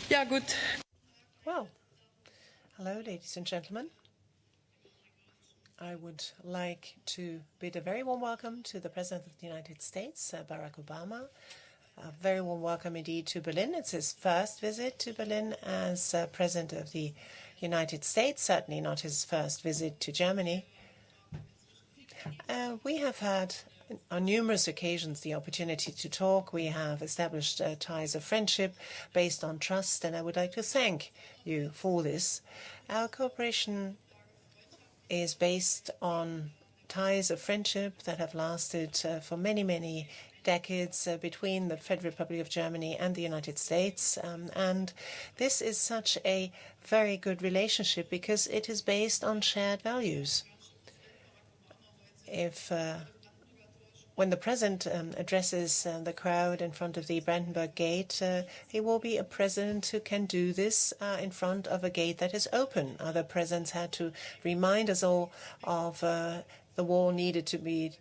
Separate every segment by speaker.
Speaker 1: Ja, gut.
Speaker 2: Well, hello, ladies and gentlemen. I would like to bid a very warm welcome to the President of the United States, Barack Obama. A very warm welcome indeed to Berlin. It's his first visit to Berlin as President of the United States, certainly not his first visit to Germany. We have had on numerous occasions the opportunity to talk. We have established ties of friendship based on trust, and I would like to thank you for this. Our cooperation is based on ties of friendship that have lasted for many, many decades between the Federal Republic of Germany and the United States. And this is such a very good relationship because it is based on shared values. When the President addresses the crowd in front of the Brandenburg Gate, he will be a President who can do this in front of a gate that is open. Other presidents had to remind us all of the wall needed to be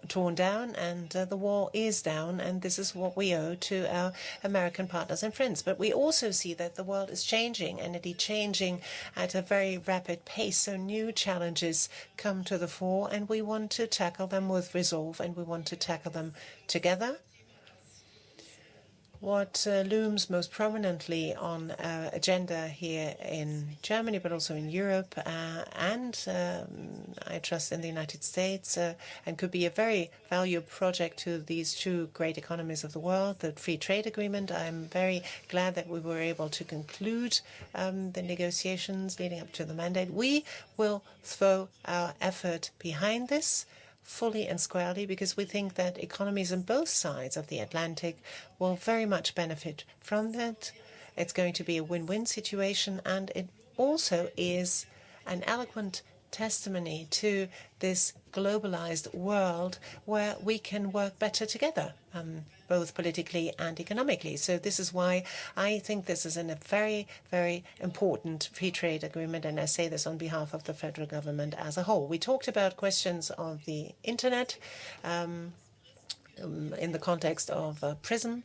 Speaker 2: torn down, and the wall is down, and this is what we owe to our American partners and friends. But we also see that the world is changing, and it is changing at a very rapid pace. So new challenges come to the fore, and we want to tackle them with resolve, and we want to tackle them together. What looms most prominently on our agenda here in Germany, but also in Europe, and I trust in the United States, and could be a very valuable project to these two great economies of the world, the free trade agreement. I'm very glad that we were able to conclude the negotiations leading up to the mandate. We will throw our effort behind this fully and squarely, because we think that economies on both sides of the Atlantic will very much benefit from that. It's going to be a win-win situation, and it also is an eloquent testimony to this globalized world where we can work better together, both politically and economically. So this is why I think this is a very, very important free trade agreement, and I say this on behalf of the federal government as a whole. We talked about questions of the internet in the context of PRISM.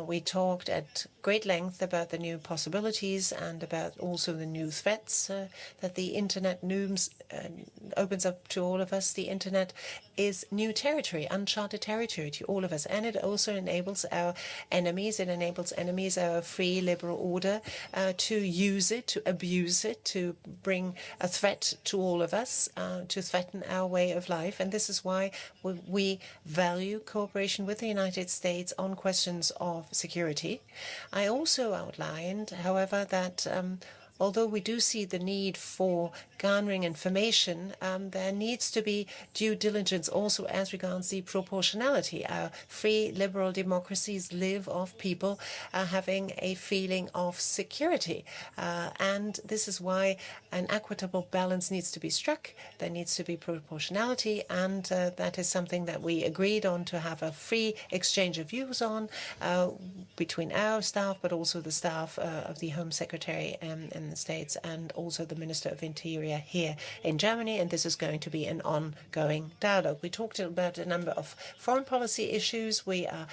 Speaker 2: We talked at great length about the new possibilities and about also the new threats that the internet opens up to all of us. The internet is new territory, uncharted territory to all of us, and it also enables our enemies. It enables enemies, our free liberal order, to use it, to abuse it, to bring a threat to all of us, to threaten our way of life. And this is why we value cooperation with the United States on questions of security. I also outlined, however, that although we do see the need for garnering information, there needs to be due diligence also as regards the proportionality. Our free liberal democracies live off people having a feeling of security. And this is why an equitable balance needs to be struck. There needs to be proportionality, and that is something that we agreed on to have a free exchange of views on between our staff, but also the staff of the Home Secretary in the States, and also the Minister of Interior here in Germany, and this is going to be an ongoing dialogue. We talked about a number of foreign policy issues. We are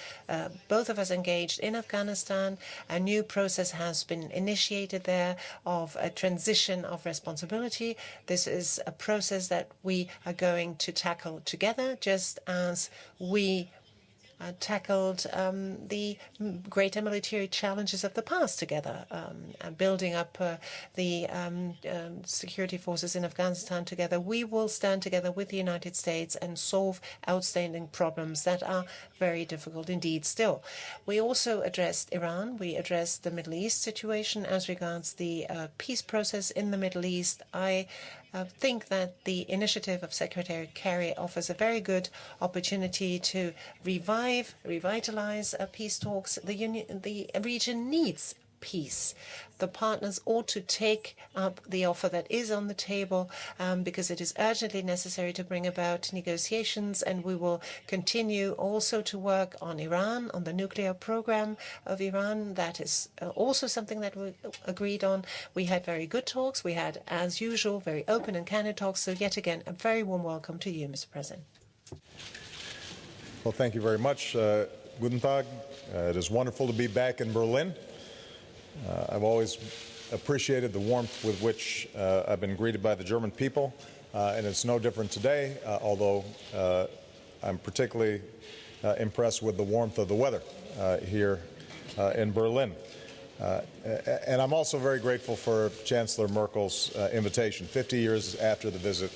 Speaker 2: both of us engaged in Afghanistan. A new process has been initiated there of a transition of responsibility. This is a process that we are going to tackle together, just as we tackled the greater military challenges of the past together, building up the security forces in Afghanistan together. We will stand together with the United States and solve outstanding problems that are very difficult indeed still. We also addressed Iran. We addressed the Middle East situation as regards the peace process in the Middle East. I think that the initiative of Secretary Kerry offers a very good opportunity to revitalize peace talks. The region needs peace. The partners ought to take up the offer that is on the table because it is urgently necessary to bring about negotiations, and we will continue also to work on Iran, on the nuclear program of Iran. That is also something that we agreed on. We had very good talks. We had, as usual, very open and candid talks. So yet again, a very warm welcome to you, Mr. President.
Speaker 3: Well, thank you very much. Guten Tag. It is wonderful to be back in Berlin.
Speaker 1: I've always appreciated the warmth with which I've been greeted by the German people, and it's no different today, although I'm particularly impressed with the warmth of the weather here in Berlin. And I'm also very grateful for Chancellor Merkel's invitation, 50 years after the visit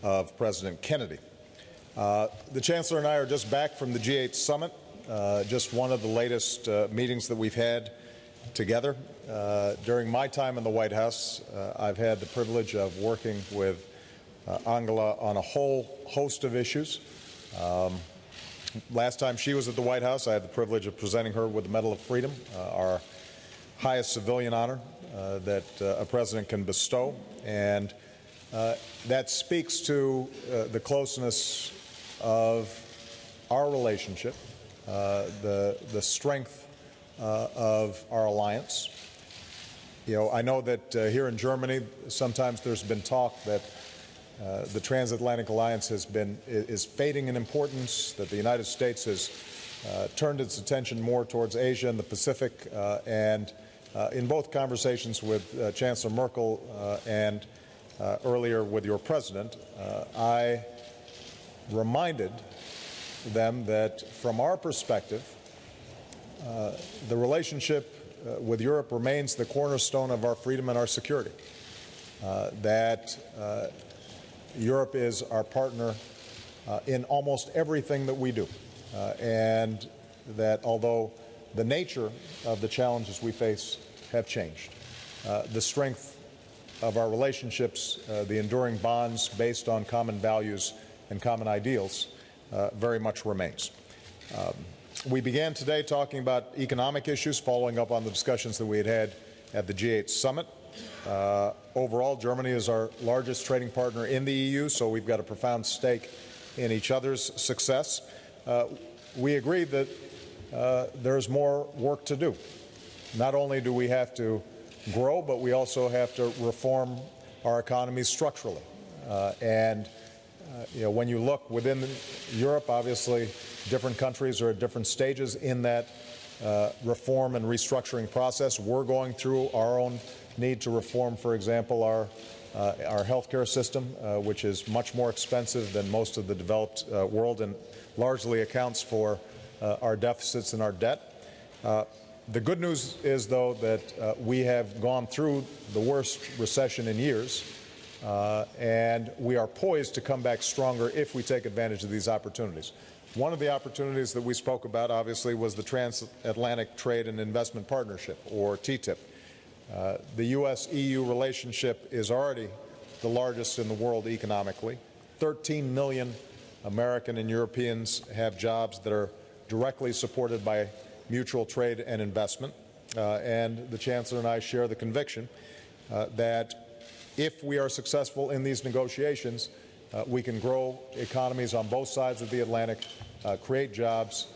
Speaker 1: of President Kennedy. The Chancellor and I are just back from the G8 summit, just one of the latest meetings that we've had together. During my time in the White House, I've had the privilege of working with Angela on a whole host of issues. Last time she was at the White House, I had the privilege of presenting her with the Medal of Freedom, our highest civilian honor that a president can bestow. And that speaks to the closeness of our relationship, the strength of our alliance. You know, I know that here in Germany, sometimes there's been talk that the transatlantic alliance is fading in importance, that the United States has turned its attention more towards Asia and the Pacific, and in both conversations with Chancellor Merkel and earlier with your president, I reminded them that from our perspective, the relationship with Europe remains the cornerstone of our freedom and our security, that Europe is our partner in almost everything that we do, and that although the nature of the challenges we face have changed, the strength of our relationships, the enduring bonds based on common values and common ideals very much remains. We began today talking about economic issues, following up on the discussions that we had at the G8 summit. Overall, Germany is our largest trading partner in the EU, so we've got a profound stake in each other's success. We agree that there's more work to do. Not only do we have to grow, but we also have to reform our economies structurally. You know, when you look within Europe, obviously different countries are at different stages in that reform and restructuring process. We're going through our own need to reform, for example, our healthcare system, which is much more expensive than most of the developed world and largely accounts for our deficits and our debt. The good news is, though, that we have gone through the worst recession in years, and we are poised to come back stronger if we take advantage of these opportunities. One of the opportunities that we spoke about, obviously, was the Transatlantic Trade and Investment Partnership, or TTIP. The U.S.-EU relationship is already the largest in the world economically. 13 million American and Europeans have jobs that are directly supported by mutual trade and investment. And the Chancellor and I share the conviction that if we are successful in these negotiations, we can grow economies on both sides of the Atlantic, create jobs,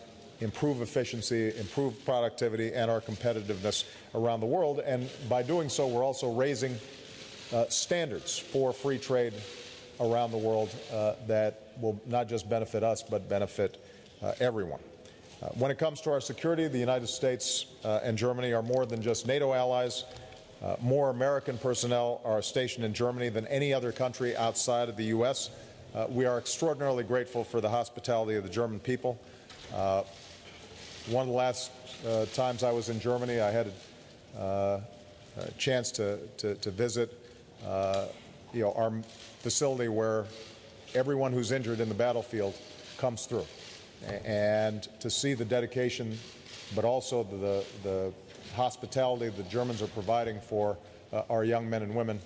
Speaker 1: improve efficiency, improve productivity, and our competitiveness around the world. And by doing so, we're also raising standards for free trade around the world that will not just benefit us, but benefit everyone. When it comes to our security, the United States and Germany are more than just NATO allies. More American personnel are stationed in Germany than any other country outside of the U.S. We are extraordinarily grateful for the hospitality of the German people. One of the last times I was in Germany, I had a chance to visit our facility where everyone who's injured in the battlefield comes through. And to see the dedication, but also the hospitality the Germans are providing for our young men and women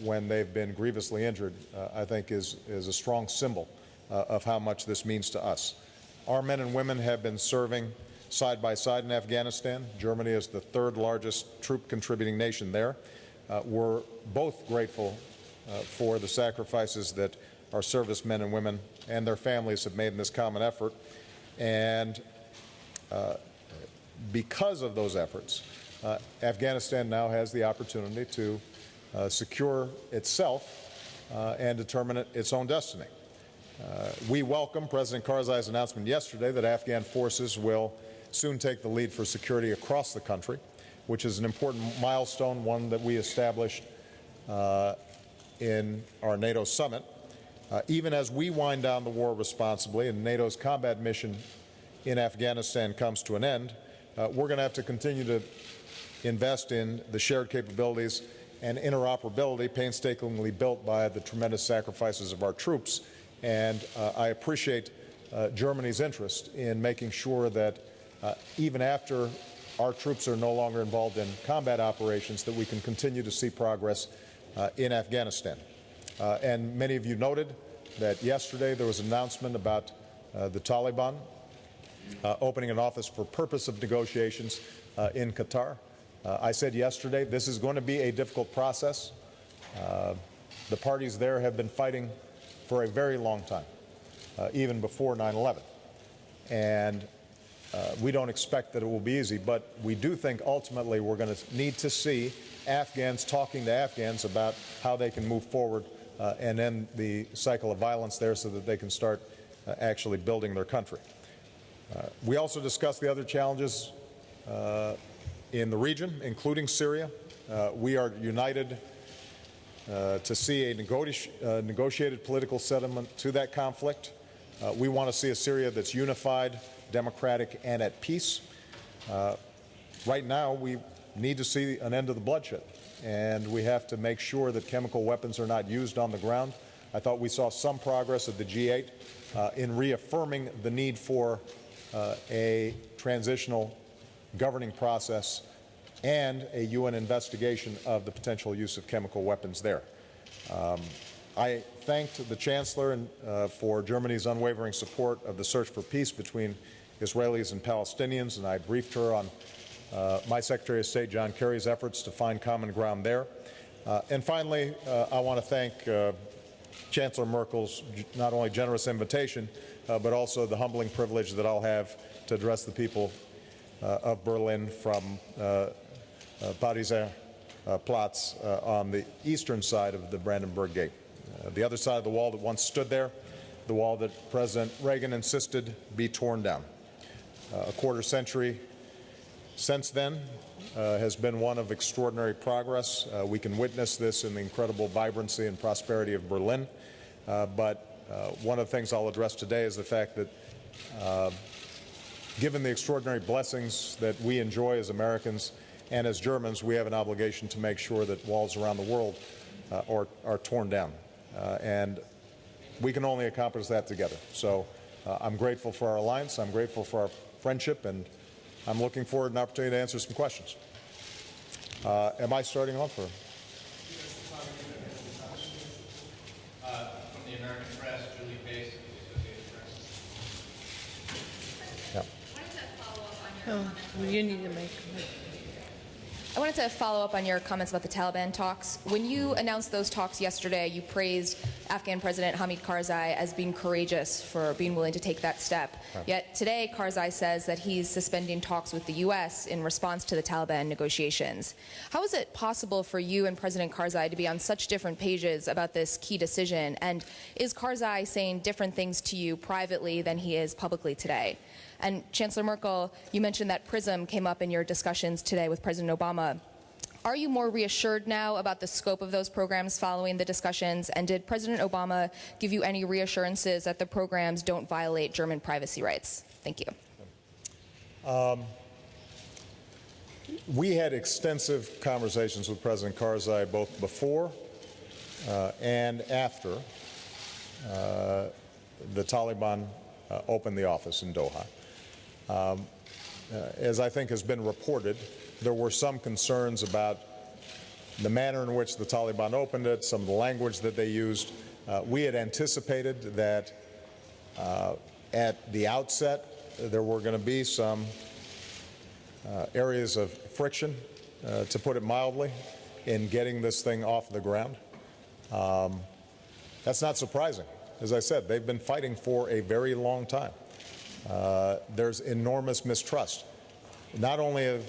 Speaker 1: when they've been grievously injured, I think is a strong symbol of how much this means to us. Our men and women have been serving side by side in Afghanistan. Germany is the third largest troop contributing nation there. We're both grateful for the sacrifices that our servicemen and women and their families have made in this common effort. And because of those efforts, Afghanistan now has the opportunity to secure itself and determine its own destiny. We welcome President Karzai's announcement yesterday that Afghan forces will soon take the lead for security across the country. which is an important milestone, one that we established in our NATO summit. Even as we wind down the war responsibly and NATO's combat mission in Afghanistan comes to an end, we're going to have to continue to invest in the shared capabilities and interoperability painstakingly built by the tremendous sacrifices of our troops. And I appreciate Germany's interest in making sure that even after our troops are no longer involved in combat operations, that we can continue to see progress in Afghanistan. And many of you noted that yesterday there was an announcement about the Taliban opening an office for purpose of negotiations in Qatar. I said yesterday this is going to be a difficult process. The parties there have been fighting for a very long time, even before 9/11. And we don't expect that it will be easy, but we do think ultimately we're going to need to see Afghans talking to Afghans about how they can move forward and end the cycle of violence there so that they can start actually building their country. We also discussed the other challenges in the region, including Syria. We are united to see a negotiated political settlement to that conflict. We want to see a Syria that's unified, democratic, and at peace. Right now, we need to see an end to the bloodshed, and we have to make sure that chemical weapons are not used on the ground. I thought we saw some progress at the G8 in reaffirming the need for a transitional governing process and a UN investigation of the potential use of chemical weapons there. I thanked the Chancellor for Germany's unwavering support of the search for peace between Israelis and Palestinians, and I briefed her on my Secretary of State, John Kerry's efforts to find common ground there. And finally, I want to thank Chancellor Merkel's not only generous invitation, but also the humbling privilege that I'll have to address the people of Berlin from Pariser Platz on the eastern side of the Brandenburg Gate. The other side of the wall that once stood there, the wall that President Reagan insisted be torn down. A quarter century since then has been one of extraordinary progress. We can witness this in the incredible vibrancy and prosperity of Berlin. But one of the things I'll address today is the fact that given the extraordinary blessings that we enjoy as Americans and as Germans, we have an obligation to make sure that walls around the world are torn down. And we can only accomplish that together. So I'm grateful for our alliance. I'm grateful for our friendship, and I'm looking forward to an opportunity to answer some questions. Am I starting off? Or?
Speaker 3: From the American Press, Julie Pace, the Associated Press.
Speaker 1: Yeah.
Speaker 2: You need to make.
Speaker 4: I wanted to follow up on your comments about the Taliban talks. When you announced those talks yesterday, you praised Afghan President Hamid Karzai as being courageous for being willing to take that step. Right. Yet today, Karzai says that he's suspending talks with the U.S. in response to the Taliban negotiations. How is it possible for you and President Karzai to be on such different pages about this key decision? And is Karzai saying different things to you privately than he is publicly today? And Chancellor Merkel, you mentioned that PRISM came up in your discussions today with President Obama. Are you more reassured now about the scope of those programs following the discussions? And did President Obama give you any reassurances that the programs don't violate German privacy rights? Thank you.
Speaker 1: We had extensive conversations with President Karzai both before and after the Taliban opened the office in Doha. As I think has been reported, there were some concerns about the manner in which the Taliban opened it, some of the language that they used. We had anticipated that at the outset there were going to be some areas of friction, to put it mildly, in getting this thing off the ground. That's not surprising. As I said, they've been fighting for a very long time. There's enormous mistrust, not only of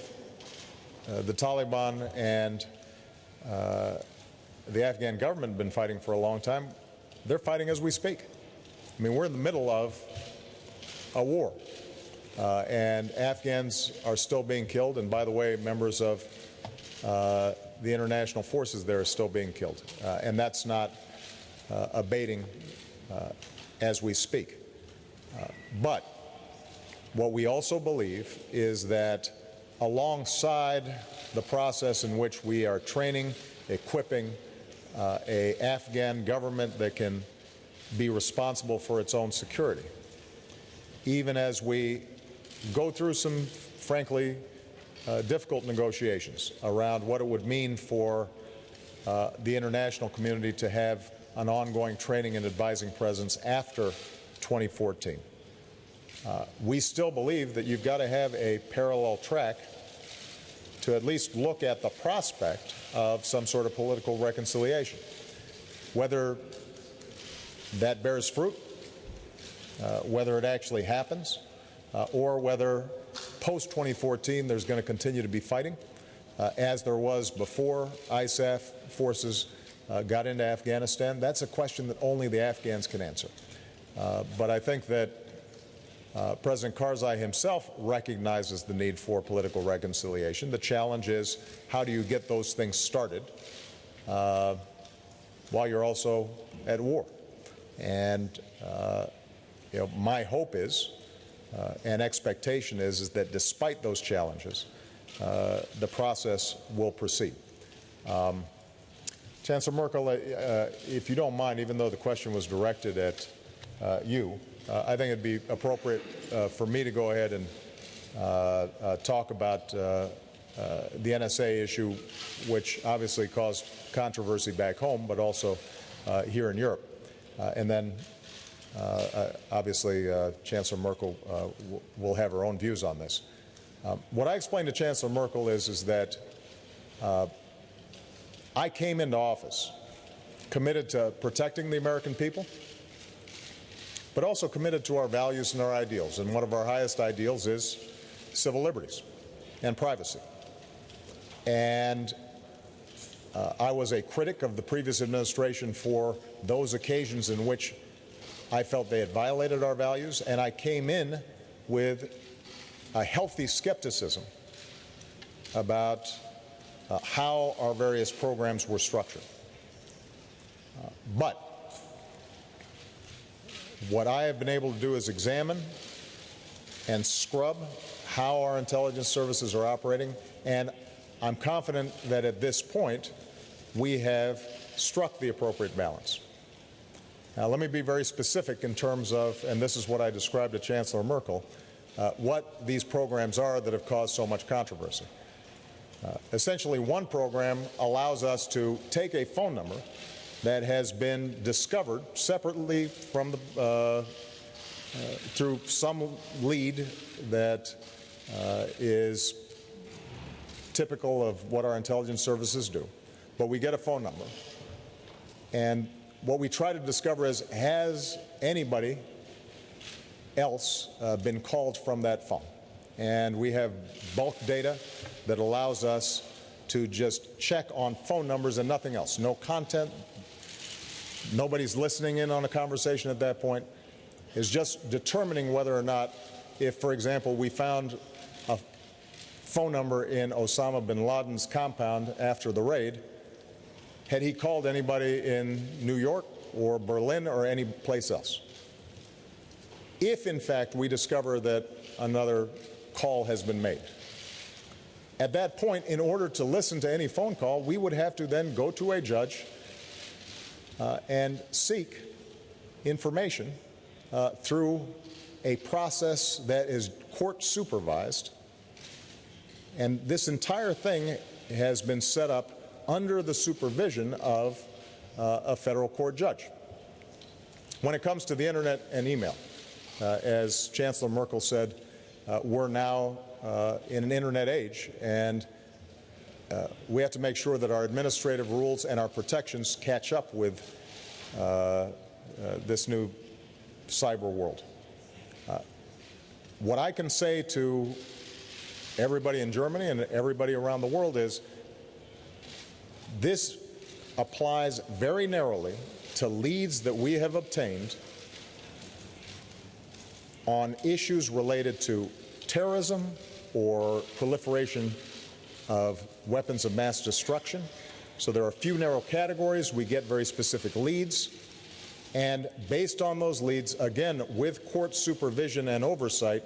Speaker 1: the Taliban and the Afghan government have been fighting for a long time. They're fighting as we speak. I mean, we're in the middle of a war. and Afghans are still being killed. And by the way, members of the international forces there are still being killed. And that's not abating as we speak. But what we also believe is that alongside the process in which we are training, equipping an Afghan government that can be responsible for its own security, even as we go through some, frankly, difficult negotiations around what it would mean for the international community to have an ongoing training and advising presence after 2014. We still believe that you've got to have a parallel track to at least look at the prospect of some sort of political reconciliation. Whether that bears fruit, whether it actually happens, or whether post-2014 there's going to continue to be fighting, as there was before ISAF forces got into Afghanistan, that's a question that only the Afghans can answer. But I think that President Karzai himself recognizes the need for political reconciliation. The challenge is, how do you get those things started while you're also at war? And my hope is, and expectation is that despite those challenges, the process will proceed. Chancellor Merkel, if you don't mind, even though the question was directed at you, I think it'd be appropriate for me to go ahead and talk about the NSA issue, which obviously caused controversy back home, but also here in Europe. And then, obviously, Chancellor Merkel will have her own views on this. What I explained to Chancellor Merkel is that I came into office committed to protecting the American people, but also committed to our values and our ideals. And one of our highest ideals is civil liberties and privacy. And I was a critic of the previous administration for those occasions in which I felt they had violated our values, and I came in with a healthy skepticism about how our various programs were structured. But what I have been able to do is examine and scrub how our intelligence services are operating, and I'm confident that at this point we have struck the appropriate balance. Now, let me be very specific in terms of, and this is what I described to Chancellor Merkel, what these programs are that have caused so much controversy. Essentially, one program allows us to take a phone number that has been discovered separately from the, through some lead that is typical of what our intelligence services do. But we get a phone number, and what we try to discover is, has anybody else been called from that phone? And we have bulk data that allows us to just check on phone numbers and nothing else. No content, nobody's listening in on a conversation at that point. It's just determining whether or not, if, for example, we found a phone number in Osama bin Laden's compound after the raid, had he called anybody in New York or Berlin or any place else? If, in fact, we discover that another call has been made, at that point, in order to listen to any phone call, we would have to then go to a judge and seek information through a process that is court supervised. And this entire thing has been set up under the supervision of a federal court judge. When it comes to the internet and email, as Chancellor Merkel said, we're now in an internet age, and we have to make sure that our administrative rules and our protections catch up with this new cyber world. What I can say to everybody in Germany and everybody around the world is, this applies very narrowly to leads that we have obtained on issues related to terrorism or proliferation of weapons of mass destruction. So there are a few narrow categories. We get very specific leads. And based on those leads, again, with court supervision and oversight,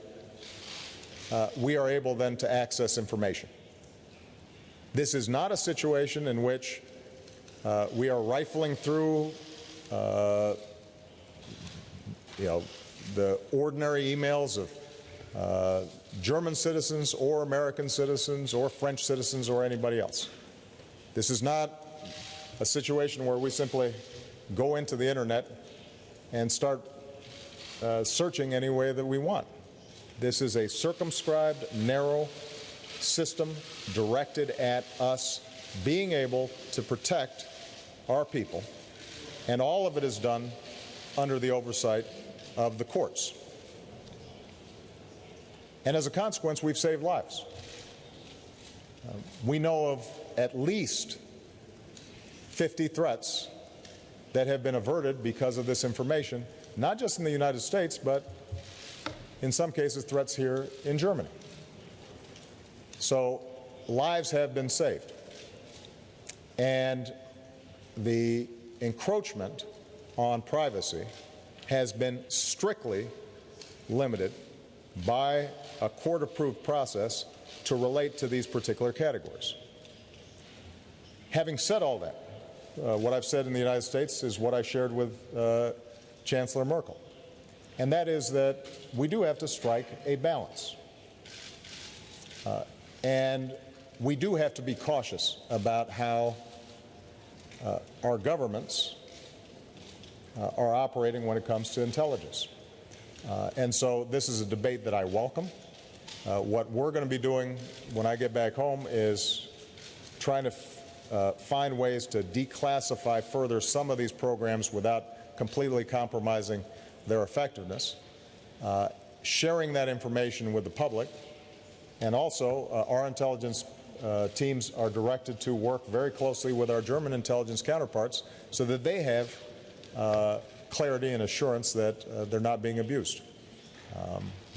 Speaker 1: we are able then to access information. This is not a situation in which we are rifling through the ordinary emails of German citizens or American citizens or French citizens or anybody else. This is not a situation where we simply go into the internet and start searching any way that we want. This is a circumscribed, narrow system directed at us being able to protect our people, and all of it is done under the oversight of the courts. And as a consequence, we've saved lives. We know of at least 50 threats that have been averted because of this information, not just in the United States, but in some cases threats here in Germany. So lives have been saved. And the encroachment on privacy has been strictly limited by a court-approved process to relate to these particular categories. Having said all that, what I've said in the United States is what I shared with Chancellor Merkel, and that is that we do have to strike a balance. And we do have to be cautious about how our governments are operating when it comes to intelligence. And so this is a debate that I welcome. What we're going to be doing when I get back home is trying to find ways to declassify further some of these programs without completely compromising their effectiveness, sharing that information with the public, and also our intelligence teams are directed to work very closely with our German intelligence counterparts so that they have clarity and assurance that they're not being abused.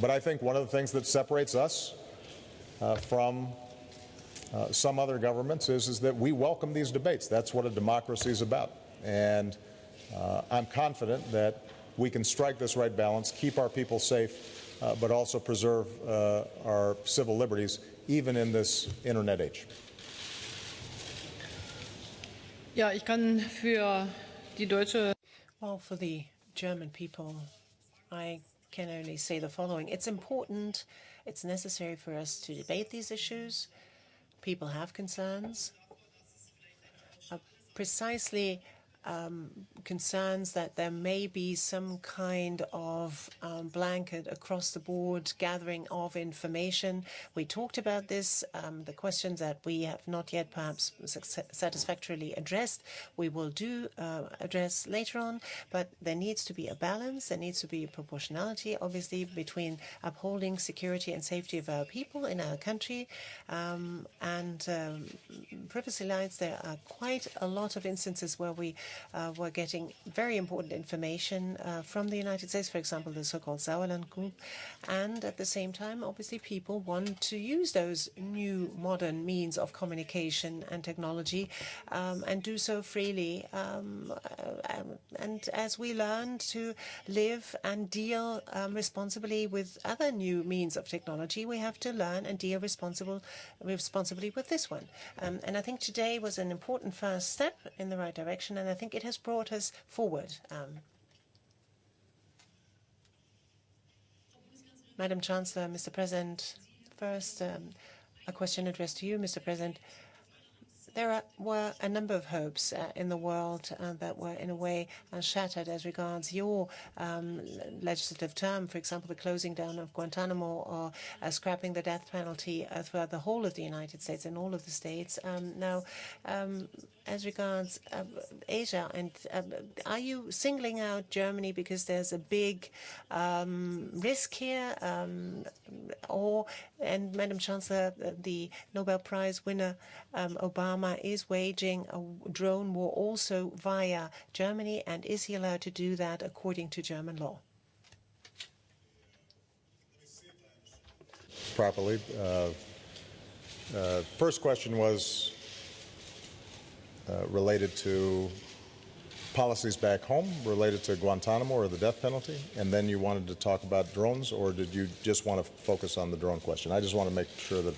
Speaker 1: But I think one of the things that separates us from some other governments is that we welcome these debates. That's what a democracy is about. And I'm confident that we can strike this right balance, keep our people safe, but also preserve our civil liberties, even in this internet age.
Speaker 5: Ja, ich kann für die deutsche
Speaker 2: Well, for the German people, I can only say the following. It's important, it's necessary for us to debate these issues. People have concerns, precisely concerns that there may be some kind of blanket across the board gathering of information. We talked about this, the questions that we have not yet perhaps satisfactorily addressed, we will do address later on, but there needs to be a balance, there needs to be a proportionality, obviously, between upholding security and safety of our people in our country and privacy lines. There are quite a lot of instances where we're getting very important information from the United States, for example, the so-called Sauerland group. And at the same time, obviously, people want to use those new modern means of communication and technology and do so freely. And as we learn to live and deal responsibly with other new means of technology, we have to learn and deal responsibly with this one. And I think today was an important first step in the right direction, and I think it has brought us forward. Madam Chancellor, Mr. President, first a question addressed to you, Mr. President. There were a number of hopes in the world that were, in a way, shattered as regards your legislative term, for example, the closing down of Guantanamo or scrapping the death penalty throughout the whole of the United States and all of the states. Now, as regards Asia, and are you singling out Germany because there's a big risk here? And Madam Chancellor, the Nobel Prize winner Obama is waging a drone war also via Germany, and is he allowed to do that according to German law?
Speaker 1: properly. First question was related to policies back home, related to Guantanamo or the death penalty, and then you wanted to talk about drones, or did you just want to focus on the drone question? I just want to make sure that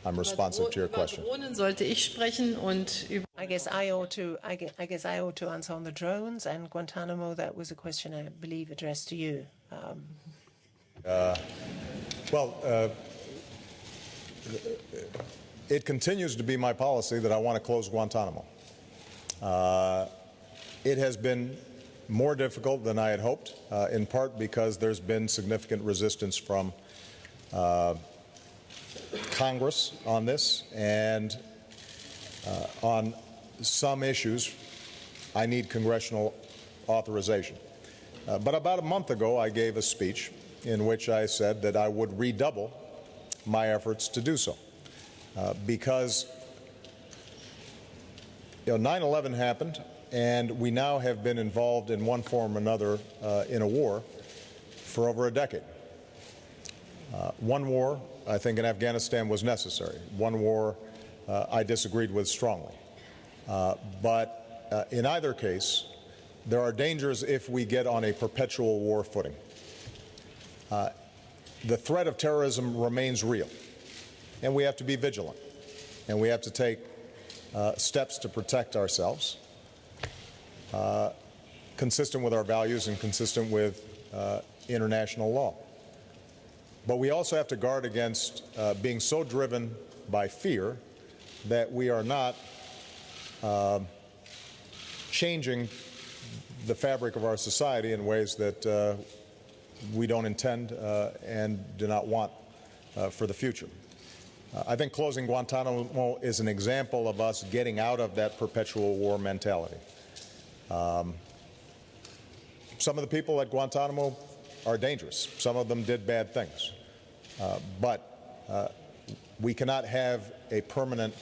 Speaker 1: I'm responsive to your question.
Speaker 5: Über Drohnen sollte ich sprechen und über
Speaker 2: I guess I ought to answer on the drones, and Guantanamo, that was a question I believe addressed to you.
Speaker 1: It continues to be my policy that I want to close Guantanamo. It has been more difficult than I had hoped, in part because there's been significant resistance from Congress on this, and on some issues, I need congressional authorization. But about a month ago, I gave a speech in which I said that I would redouble my efforts to do so, because 9/11 happened, and we now have been involved in one form or another in a war for over a decade. One war, I think, in Afghanistan was necessary. One war I disagreed with strongly. But in either case, there are dangers if we get on a perpetual war footing. The threat of terrorism remains real, and we have to be vigilant, and we have to take steps to protect ourselves, consistent with our values and consistent with international law. But we also have to guard against being so driven by fear that we are not changing the fabric of our society in ways that we don't intend and do not want for the future. I think closing Guantanamo is an example of us getting out of that perpetual war mentality. Some of the people at Guantanamo are dangerous. Some of them did bad things. But we cannot have a permanent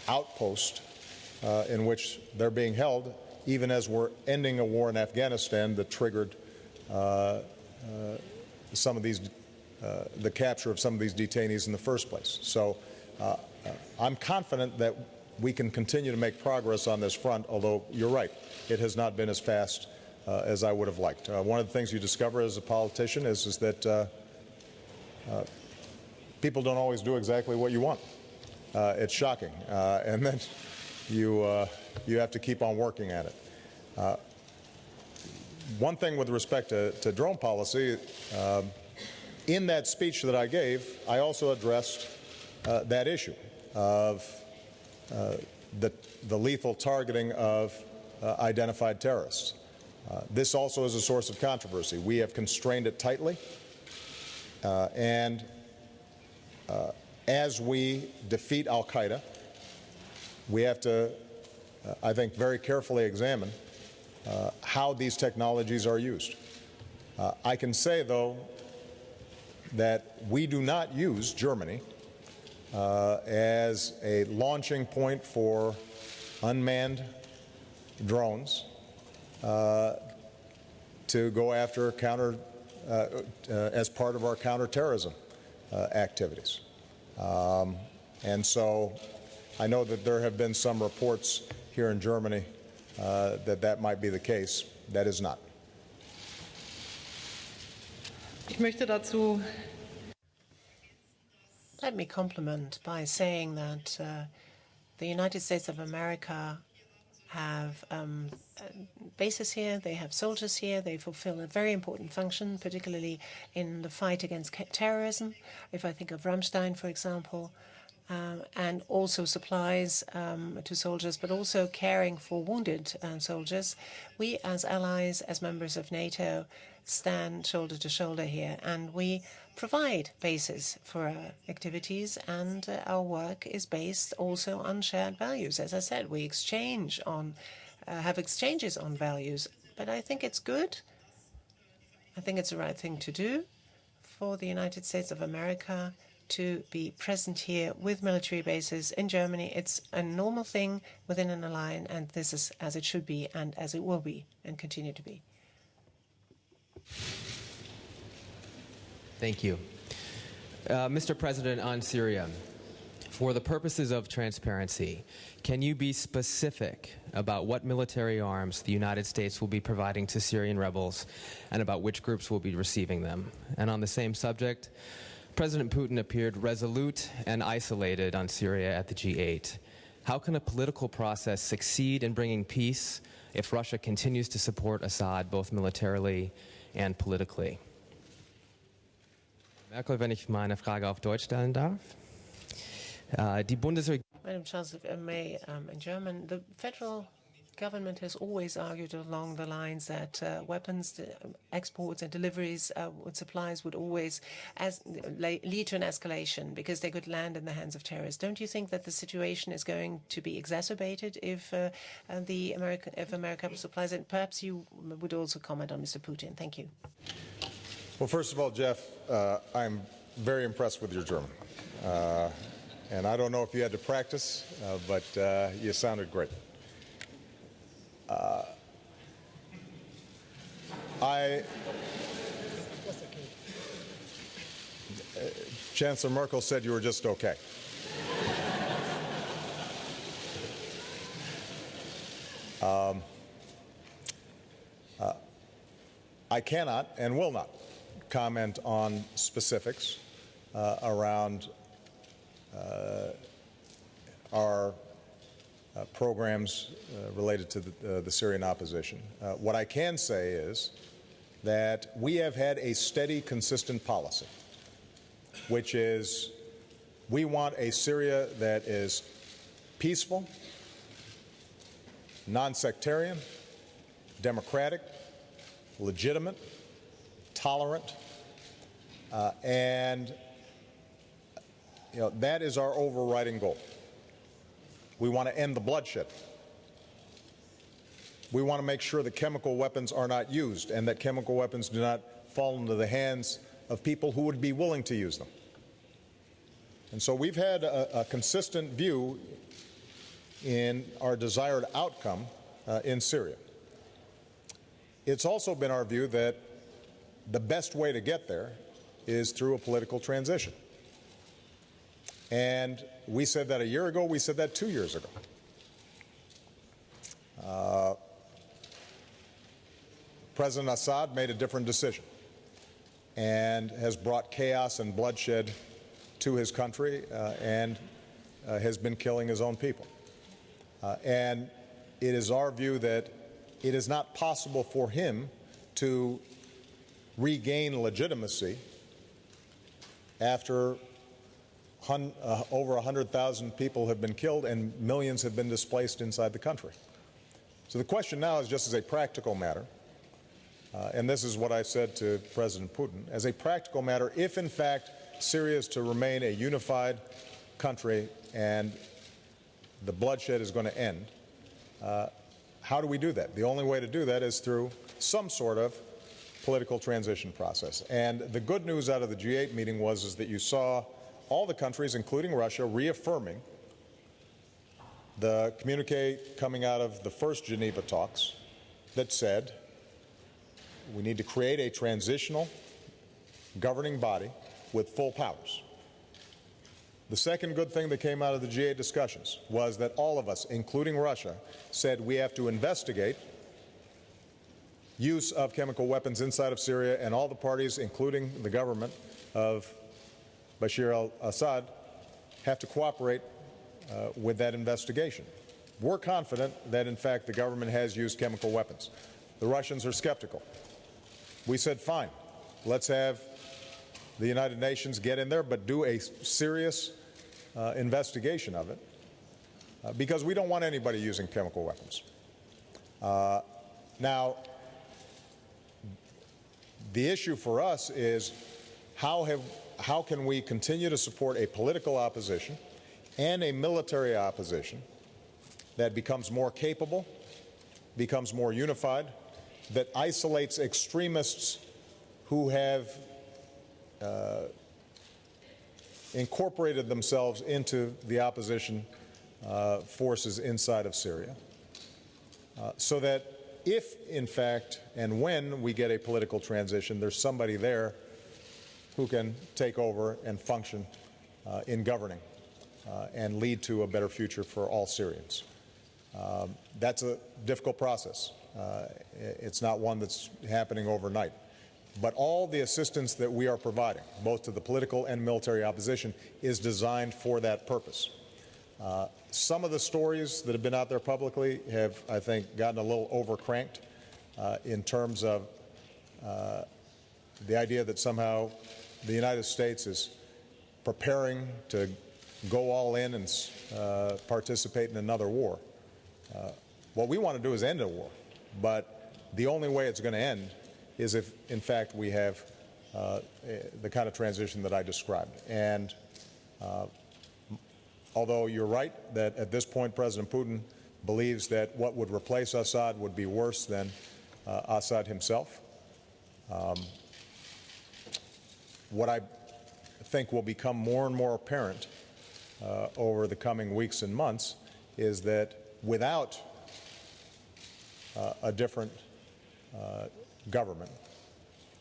Speaker 1: outpost in which they're being held, even as we're ending a war in Afghanistan that triggered some of these, the capture of some of these detainees in the first place. So I'm confident that we can continue to make progress on this front, although you're right, it has not been as fast as I would have liked. One of the things you discover as a politician is that people don't always do exactly what you want. It's shocking, and then you have to keep on working at it. One thing with respect to drone policy, in that speech that I gave, I also addressed that issue of the lethal targeting of identified terrorists. This also is a source of controversy. We have constrained it tightly, and as we defeat al-Qaeda, we have to, I think, very carefully examine how these technologies are used. I can say, though, that we do not use Germany as a launching point for unmanned drones to go after as part of our counterterrorism activities. And so I know that there have been some reports here in Germany that might be the case. That is not.
Speaker 5: Ich möchte dazu
Speaker 2: Let me compliment by saying that the United States of America have bases here, they have soldiers here, they fulfill a very important function, particularly in the fight against terrorism. If I think of Ramstein, for example, and also supplies to soldiers, but also caring for wounded soldiers. We as allies, as members of NATO, stand shoulder to shoulder here, and we provide bases for our activities, and our work is based also on shared values. As I said, we have exchanges on values, but I think it's good. I think it's the right thing to do for the United States of America to be present here with military bases in Germany. It's a normal thing within an alliance, and this is as it should be and as it will be and continue to be.
Speaker 6: Thank you. Mr. President, on Syria, for the purposes of transparency, can you be specific about what military arms the United States will be providing to Syrian rebels and about which groups will be receiving them? And on the same subject, President Putin appeared resolute and isolated on Syria at the G8. How can a political process succeed in bringing peace if Russia continues to support Assad both militarily and politically? Merkel, wenn ich meine Frage auf Deutsch stellen darf. Die Bundesregierung
Speaker 2: Madam Chancellor, if I may, in German, the federal government has always argued along the lines that weapons exports and deliveries with supplies would always lead to an escalation because they could land in the hands of terrorists. Don't you think that the situation is going to be exacerbated if America supplies it? Perhaps you would also comment on Mr. Putin. Thank you.
Speaker 1: Well, first of all, Jeff, I'm very impressed with your German. And I don't know if you had to practice, but you sounded great. Chancellor Merkel said you were just okay. I cannot and will not comment on specifics around our programs related to the Syrian opposition. What I can say is that we have had a steady, consistent policy, which is we want a Syria that is peaceful, non-sectarian, democratic, legitimate, tolerant, and that is our overriding goal. We want to end the bloodshed. We want to make sure that chemical weapons are not used and that chemical weapons do not fall into the hands of people who would be willing to use them. And so we've had a consistent view in our desired outcome in Syria. It's also been our view that the best way to get there is through a political transition. And we said that a year ago, we said that 2 years ago. President Assad made a different decision and has brought chaos and bloodshed to his country and has been killing his own people. And it is our view that it is not possible for him to regain legitimacy after over 100,000 people have been killed and millions have been displaced inside the country. So the question now is just as a practical matter, and this is what I said to President Putin, as a practical matter, if in fact Syria is to remain a unified country and the bloodshed is going to end, how do we do that? The only way to do that is through some sort of political transition process. And the good news out of the G8 meeting was that you saw all the countries, including Russia, reaffirming the communique coming out of the first Geneva talks that said we need to create a transitional governing body with full powers. The second good thing that came out of the G8 discussions was that all of us, including Russia, said we have to investigate use of chemical weapons inside of Syria, and all the parties, including the government of Bashar al-Assad, have to cooperate with that investigation. We're confident that, in fact, the government has used chemical weapons. The Russians are skeptical. We said, fine, let's have the United Nations get in there, but do a serious investigation of it, because we don't want anybody using chemical weapons. Now, the issue for us is how can we continue to support a political opposition and a military opposition that becomes more capable, becomes more unified, that isolates extremists who have incorporated themselves into the opposition forces inside of Syria, so that if, in fact, and when we get a political transition, there's somebody there who can take over and function in governing and lead to a better future for all Syrians. That's a difficult process. It's not one that's happening overnight. But all the assistance that we are providing, both to the political and military opposition, is designed for that purpose. Some of the stories that have been out there publicly have, I think, gotten a little overcranked in terms of the idea that somehow the United States is preparing to go all in and participate in another war. What we want to do is end a war, but the only way it's going to end is if, in fact, we have the kind of transition that I described. And although you're right that at this point President Putin believes that what would replace Assad would be worse than Assad himself, what I think will become more and more apparent over the coming weeks and months is that without a different government,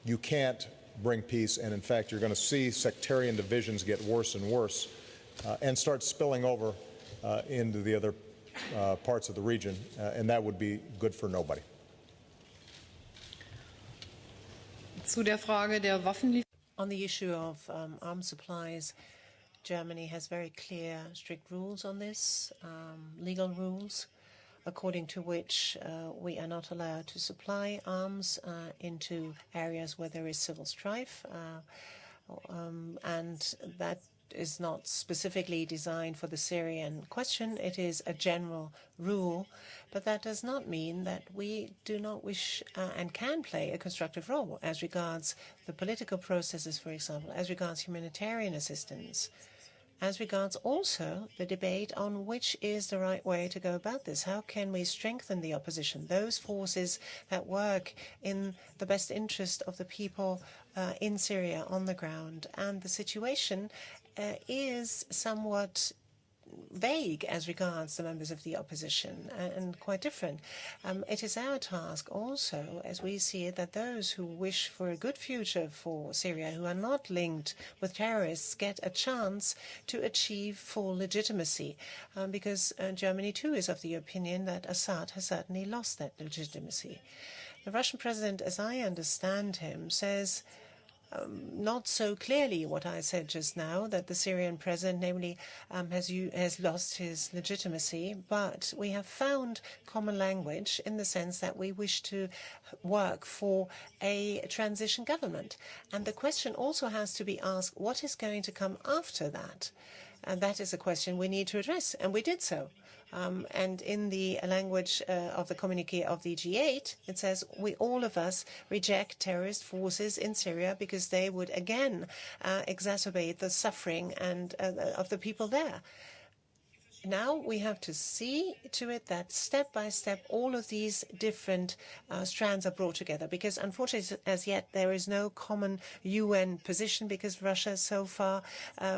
Speaker 1: you can't bring peace, and in fact you're going to see sectarian divisions get worse and worse and start spilling over into the other parts of the region, and that would be good for nobody.
Speaker 5: Zu der Frage der Waffenlieferungen.
Speaker 2: On the issue of arms supplies, Germany has very clear, strict rules on this, legal rules, according to which we are not allowed to supply arms into areas where there is civil strife, and that is not specifically designed for the Syrian question. It is a general rule, but that does not mean that we do not wish and can play a constructive role as regards the political processes, for example, as regards humanitarian assistance, as regards also the debate on which is the right way to go about this. How can we strengthen the opposition, those forces that work in the best interest of the people in Syria on the ground? And the situation is somewhat vague as regards the members of the opposition and quite different. It is our task also, as we see it, that those who wish for a good future for Syria, who are not linked with terrorists, get a chance to achieve full legitimacy, because Germany too is of the opinion that Assad has certainly lost that legitimacy. The Russian president, as I understand him, says not so clearly what I said just now, that the Syrian president, namely, has lost his legitimacy, but we have found common language in the sense that we wish to work for a transition government. And the question also has to be asked, what is going to come after that? And that is a question we need to address, and we did so. And in the language of the communiqué of the G8, it says, all of us reject terrorist forces in Syria because they would again exacerbate the suffering and of the people there. Now we have to see to it that step by step all of these different strands are brought together, because unfortunately as yet there is no common UN position, because Russia so far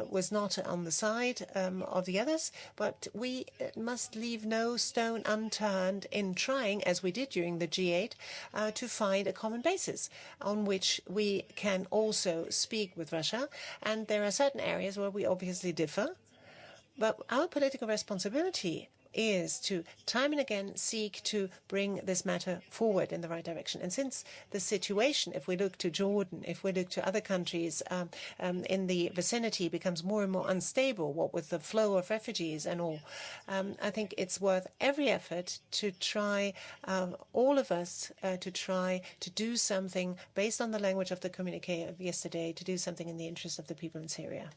Speaker 2: was not on the side of the others. But we must leave no stone unturned in trying, as we did during the G8, to find a common basis on which we can also speak with Russia. And there are certain areas where we obviously differ. But our political responsibility is to time and again seek to bring this matter forward in the right direction. And since the situation, if we look to Jordan, if we look to other countries in the vicinity, becomes more and more unstable, what with the flow of refugees and all, I think it's worth every effort to try, all of us, to try to do something based on the language of the communiqué of yesterday, to do something in the interest of the people in Syria.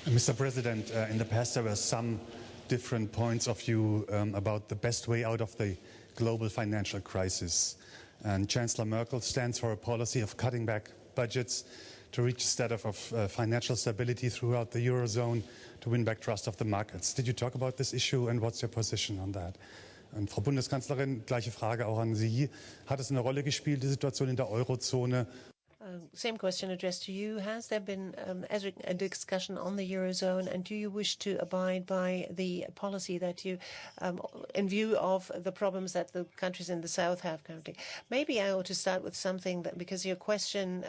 Speaker 7: Mr. President, in the past there were some different points of view about the best way out of the global financial crisis. And Chancellor Merkel stands for a policy of cutting back budgets to reach a state of financial stability throughout the Eurozone, to win back trust of the markets. Did you talk about this issue, and what's your position on that? Und Frau Bundeskanzlerin, gleiche Frage auch an Sie. Hat es eine Rolle gespielt, die Situation in der Eurozone?
Speaker 2: Same question addressed to you. Has there been a discussion on the Eurozone, and do you wish to abide by the policy that you, in view of the problems that the countries in the South have currently? Maybe I ought to start with something that, because your question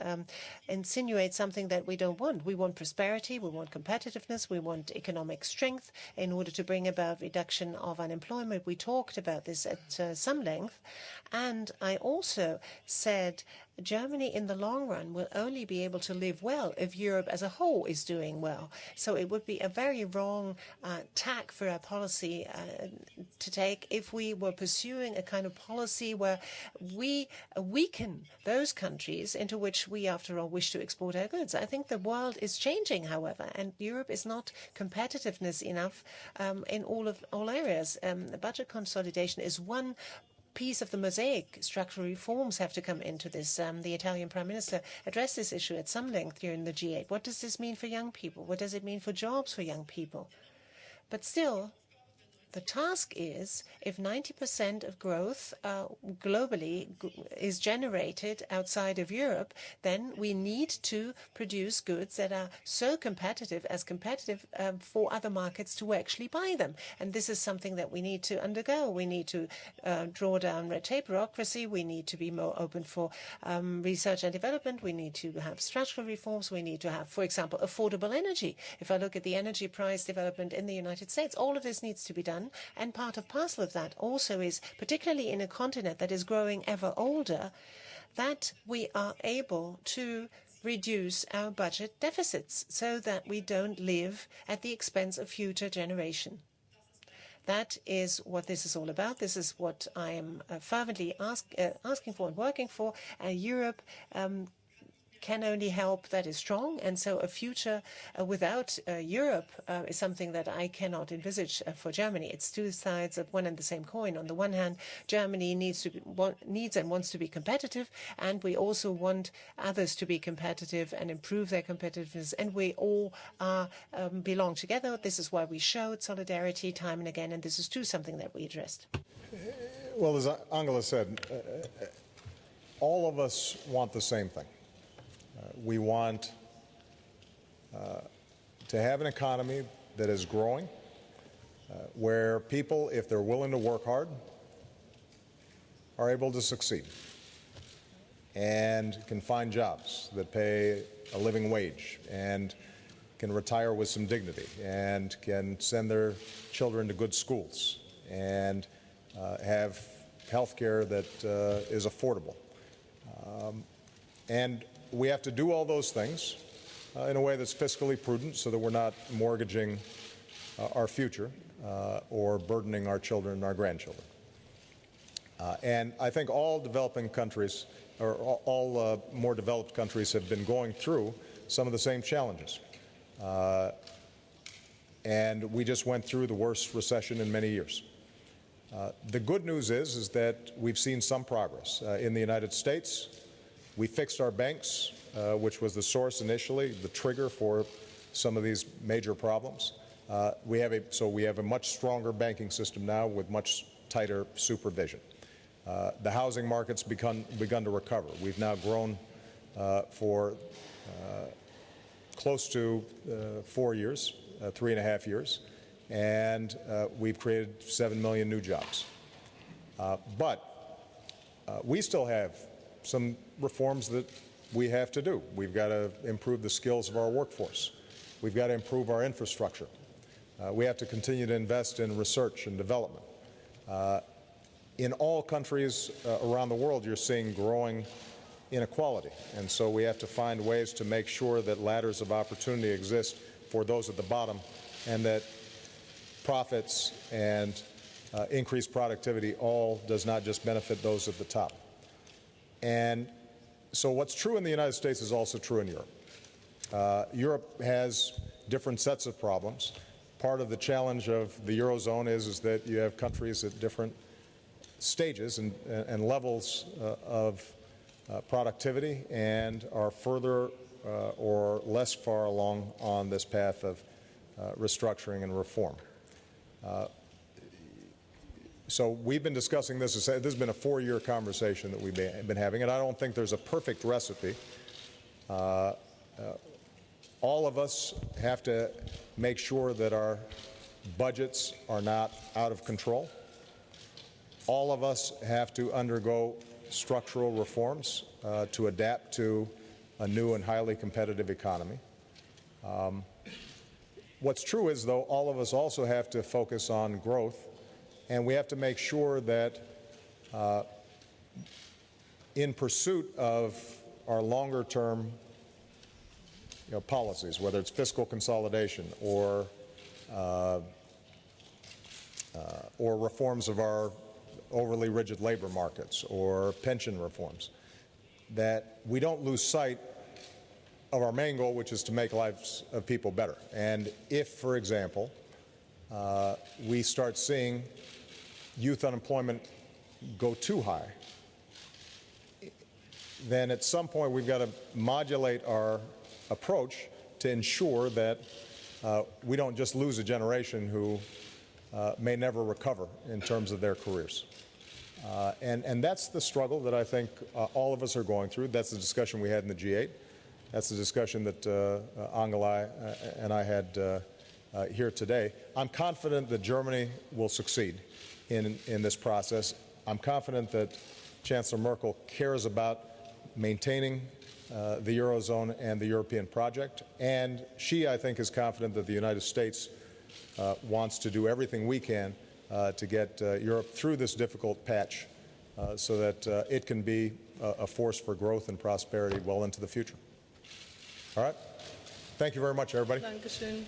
Speaker 2: insinuates something that we don't want. We want prosperity, we want competitiveness, we want economic strength in order to bring about reduction of unemployment. We talked about this at some length, and I also said Germany in the long run will only be able to live well if Europe as a whole is doing well. So it would be a very wrong tack for our policy to take if we were pursuing a kind of policy where we weaken those countries into which we, after all, wish to export our goods. I think the world is changing, however, and Europe is not competitiveness enough in all areas. The budget consolidation is one piece of the mosaic. Structural reforms have to come into this. The Italian Prime Minister addressed this issue at some length during the G8. What does this mean for young people? What does it mean for jobs for young people? But still, the task is, if 90% of growth globally is generated outside of Europe, then we need to produce goods that are so competitive for other markets to actually buy them. And this is something that we need to undergo. We need to draw down red tape, bureaucracy. We need to be more open for research and development. We need to have structural reforms. We need to have, for example, affordable energy. If I look at the energy price development in the United States, all of this needs to be done. And part of parcel of that also is, particularly in a continent that is growing ever older, that we are able to reduce our budget deficits so that we don't live at the expense of future generations. That is what this is all about. This is what I am fervently asking for and working for. Europe can only help that is strong, and so a future without Europe is something that I cannot envisage for Germany. It's two sides of one and the same coin. On the one hand, Germany needs and wants to be competitive, and we also want others to be competitive and improve their competitiveness, and we all belong together. This is why we showed solidarity time and again, and this is too something that we addressed.
Speaker 1: Well, as Angela said, all of us want the same thing. We want to have an economy that is growing, where people, if they're willing to work hard, are able to succeed and can find jobs that pay a living wage and can retire with some dignity and can send their children to good schools and have health care that is affordable. And we have to do all those things in a way that's fiscally prudent so that we're not mortgaging our future or burdening our children and our grandchildren. And I think all developing countries, or all more developed countries, have been going through some of the same challenges. And we just went through the worst recession in many years. The good news is that we've seen some progress. In the United States, we fixed our banks, which was the source initially, the trigger for some of these major problems. We have a much stronger banking system now with much tighter supervision. The housing market's begun to recover. We've now grown for close to 4 years, 3.5 years, and we've created 7 million new jobs. But we still have some reforms that we have to do. We've got to improve the skills of our workforce. We've got to improve our infrastructure. We have to continue to invest in research and development. In all countries around the world, you're seeing growing inequality. And so we have to find ways to make sure that ladders of opportunity exist for those at the bottom, and that profits and increased productivity all does not just benefit those at the top. And so what's true in the United States is also true in Europe. Europe has different sets of problems. Part of the challenge of the Eurozone is that you have countries at different stages and levels of productivity and are further or less far along on this path of restructuring and reform. So we've been discussing this. This has been a 4-year conversation that we've been having, and I don't think there's a perfect recipe All of us have to make sure that our budgets are not out of control. All of us have to undergo structural reforms to adapt to a new and highly competitive economy. What's true is, though, all of us also have to focus on growth, and we have to make sure that in pursuit of our longer-term policies, whether it's fiscal consolidation or reforms of our overly rigid labor markets or pension reforms, that we don't lose sight of our main goal, which is to make lives of people better. And if, for example, we start seeing youth unemployment go too high, then at some point we've got to modulate our approach to ensure that we don't just lose a generation who may never recover in terms of their careers. And that's the struggle that I think all of us are going through. That's the discussion we had in the G8. That's the discussion that Angela and I had here today. I'm confident that Germany will succeed in this process. I'm confident that Chancellor Merkel cares about maintaining the Eurozone and the European project. And she, I think, is confident that the United States wants to do everything we can to get Europe through this difficult patch so that it can be a force for growth and prosperity well into the future. All right? Thank you very much, everybody.
Speaker 5: Dankeschön.